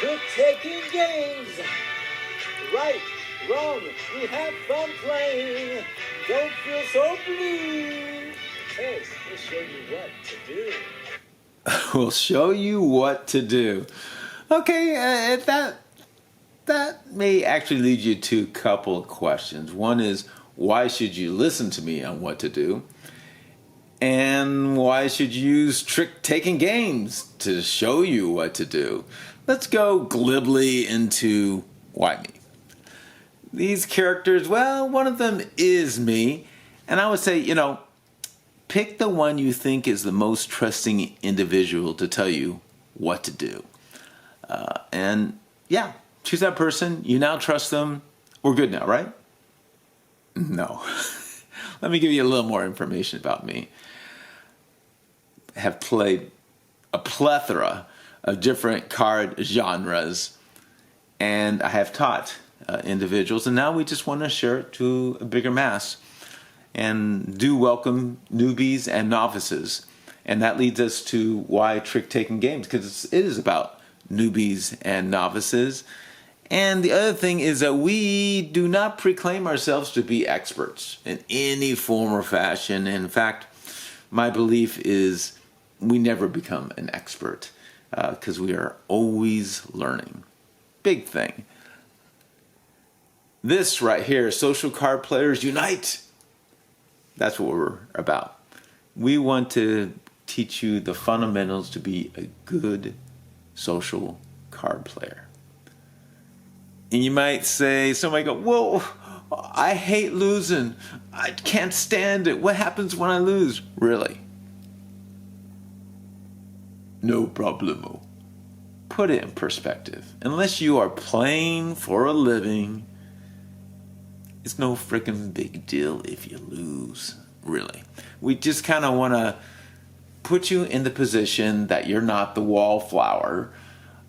trick-taking games. Right, wrong, we have fun playing. Don't feel so blue. Hey, we'll show you what to do. We'll show you what to do. Okay, that may actually lead you to a couple of questions. One is, why should you listen to me on what to do? And why should you use trick-taking games to show you what to do? Let's go glibly into why me. These characters, well, one of them is me. And I would say, pick the one you think is the most trusting individual to tell you what to do. And yeah, choose that person. You now trust them. We're good now, right? No. Let me give you a little more information about me. I have played a plethora of different card genres, and I have taught individuals, and now we just want to share it to a bigger mass. And do welcome newbies and novices. And that leads us to why trick-taking games, because it is about newbies and novices. And the other thing is that we do not proclaim ourselves to be experts in any form or fashion. In fact, my belief is we never become an expert because we are always learning. Big thing. This right here, Social Card Players Unite. That's what we're about. We want to teach you the fundamentals to be a good social card player. And you might say, somebody go, whoa, I hate losing. I can't stand it. What happens when I lose? Really? No problemo. Put it in perspective. Unless you are playing for a living, it's no freaking big deal if you lose, really. We just kind of want to put you in the position that you're not the wallflower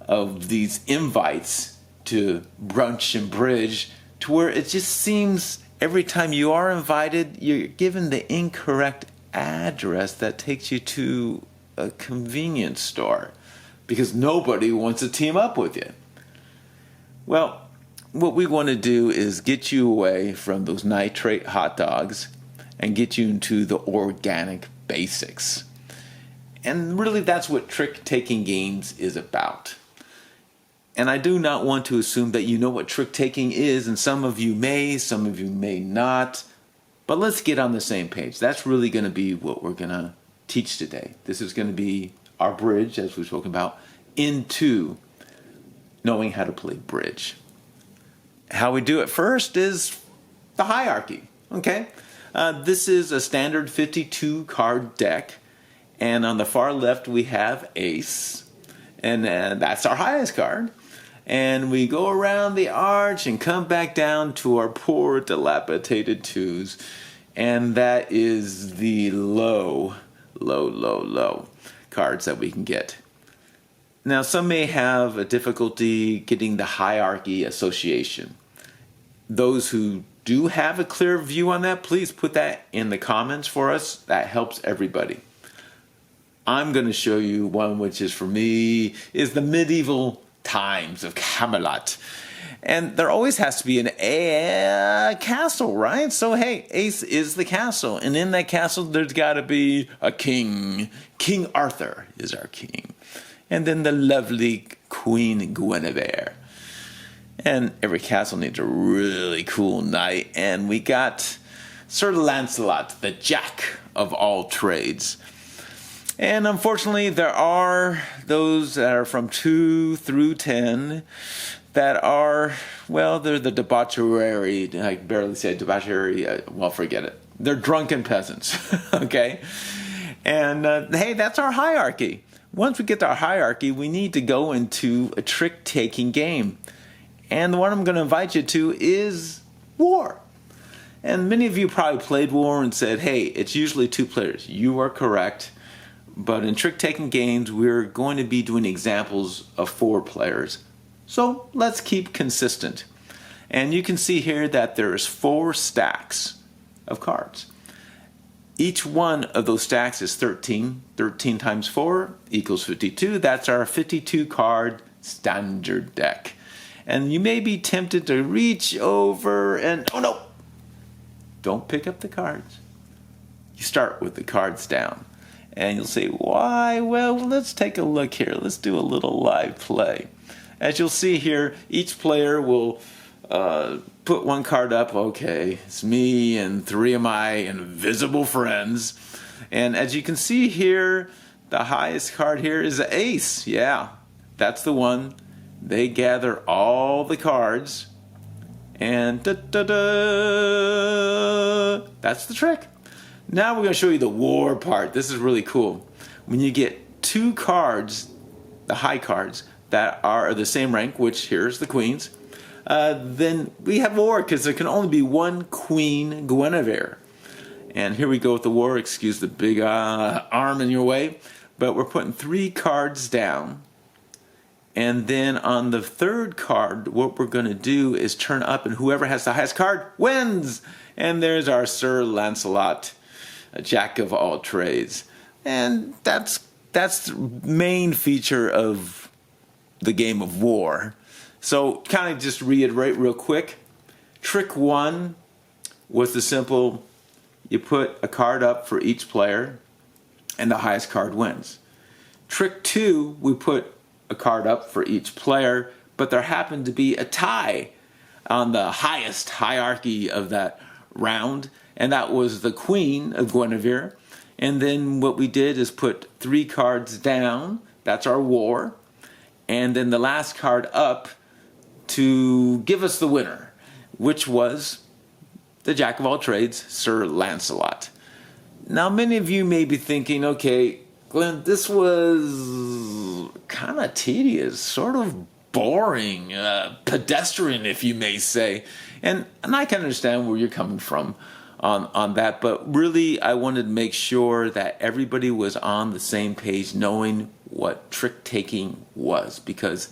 of these invites to brunch and bridge, to where it just seems every time you are invited, you're given the incorrect address that takes you to a convenience store because nobody wants to team up with you. Well, what we want to do is get you away from those nitrate hot dogs and get you into the organic basics. And really that's what trick-taking games is about. And I do not want to assume that you know what trick-taking is, and some of you may not. But let's get on the same page. That's really going to be what we're going to teach today. This is going to be our bridge, as we've spoken about, into knowing how to play bridge. How we do it first is the hierarchy, okay? This is a standard 52 card deck, and on the far left we have ace, and that's our highest card. And we go around the arch and come back down to our poor dilapidated twos, and that is the low cards that we can get. Now, some may have a difficulty getting the hierarchy association. Those who do have a clear view on that, please put that in the comments for us. That helps everybody. I'm going to show you one which is, for me, is the medieval times of Camelot. And there always has to be a castle, right? So, hey, ace is the castle. And in that castle, there's got to be a king. King Arthur is our king. And then the lovely Queen Guinevere. And every castle needs a really cool knight. And we got Sir Lancelot, the jack of all trades. And unfortunately, there are those that are from 2 through 10 that are, well, they're the debauchery. I barely said debauchery. Well, forget it. They're drunken peasants, okay? And hey, that's our hierarchy. Once we get to our hierarchy, we need to go into a trick-taking game. And the one I'm going to invite you to is War. And many of you probably played War and said, hey, it's usually 2 players. You are correct. But in trick-taking games, we're going to be doing examples of 4 players. So let's keep consistent. And you can see here that there's 4 stacks of cards. Each one of those stacks is 13. 13 times 4 equals 52. That's our 52 card standard deck. And you may be tempted to reach over and, oh no, don't pick up the cards. You start with the cards down. And you'll say, why? Well, let's take a look here. Let's do a little live play. As you'll see here, each player will put one card up. Okay, it's me and 3 of my invisible friends. And as you can see here, the highest card here is the ace. Yeah, that's the one. They gather all the cards. And da-da-da, that's the trick. Now we're going to show you the war part. This is really cool. When you get 2 cards, the high cards, that are the same rank, which here's the queens, then we have war because there can only be one Queen Guinevere. And here we go with the war. Excuse the big arm in your way. But we're putting 3 cards down. And then on the 3rd card, what we're going to do is turn up, and whoever has the highest card wins. And there's our Sir Lancelot, a jack of all trades. And that's the main feature of the game of war. So kind of just reiterate real quick. Trick 1 was the simple, you put a card up for each player and the highest card wins. Trick 2, we put a card up for each player, but there happened to be a tie on the highest hierarchy of that round, and that was the Queen of Guinevere. And then what we did is put 3 cards down, that's our war, and then the last card up to give us the winner, which was the jack of all trades, Sir Lancelot. Now many of you may be thinking, okay, Glenn, this was kind of tedious, sort of boring, pedestrian, if you may say. And I can understand where you're coming from on that, but really I wanted to make sure that everybody was on the same page knowing what trick-taking was, because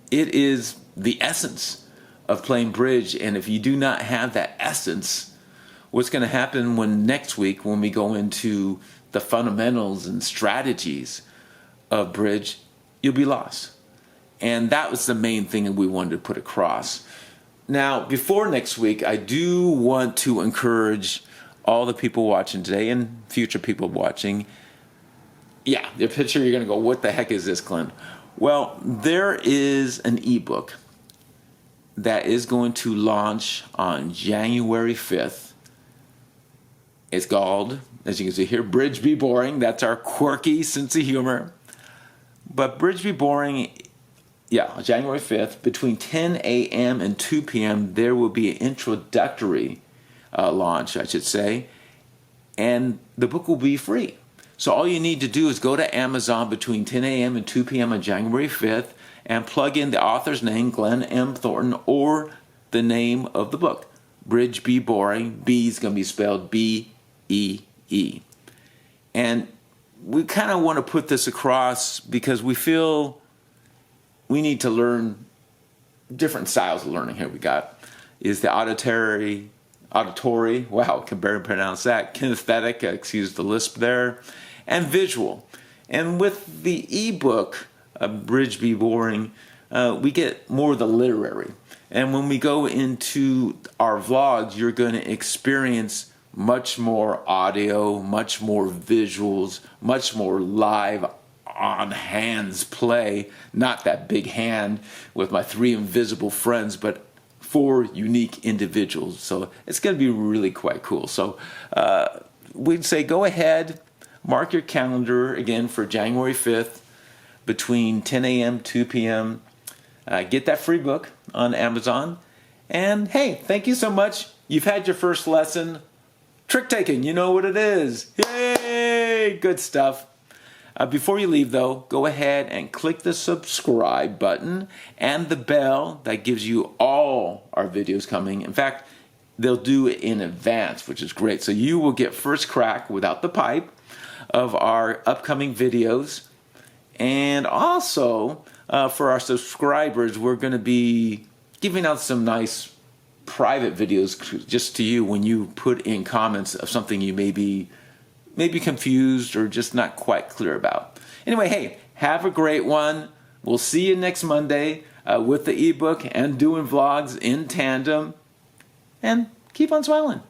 it is the essence of playing bridge. And if you do not have that essence, what's going to happen when next week when we go into the fundamentals and strategies of bridge, you'll be lost. And that was the main thing that we wanted to put across. Now, before next week, I do want to encourage all the people watching today and future people watching. Yeah, the picture, you're going to go, what the heck is this, Glenn? Well, there is an ebook that is going to launch on January 5th. It's called, as you can see here, Bridge Be Boring. That's our quirky sense of humor. But Bridge Be Boring, yeah, January 5th, between 10 a.m. and 2 p.m., there will be an introductory launch, I should say, and the book will be free. So all you need to do is go to Amazon between 10 a.m. and 2 p.m. on January 5th and plug in the author's name, Glenn M. Thornton, or the name of the book, Bridge Be Boring. B is going to be spelled B-E-E. And we kind of want to put this across because we feel we need to learn different styles of learning. Here we got is the auditory, wow, can barely pronounce that, kinesthetic, excuse the lisp there, and visual. And with the ebook, Bridge Be Boring, we get more of the literary. And when we go into our vlogs, you're going to experience much more audio, much more visuals, much more live on hands play. Not that big hand with my 3 invisible friends, but 4 unique individuals. So it's going to be really quite cool. So we'd say go ahead, mark your calendar again for January 5th between 10 a.m. 2 p.m. Get that free book on Amazon. And hey, thank you so much. You've had your first lesson. Trick taking, you know what it is. Yay! Good stuff. Before you leave, though, go ahead and click the subscribe button and the bell that gives you all our videos coming. In fact, they'll do it in advance, which is great. So you will get first crack without the pipe of our upcoming videos. And also, for our subscribers, we're going to be giving out some nice private videos just to you when you put in comments of something you may be confused or just not quite clear about. Anyway, hey, have a great one. We'll see you next Monday with the ebook and doing vlogs in tandem. And keep on smiling.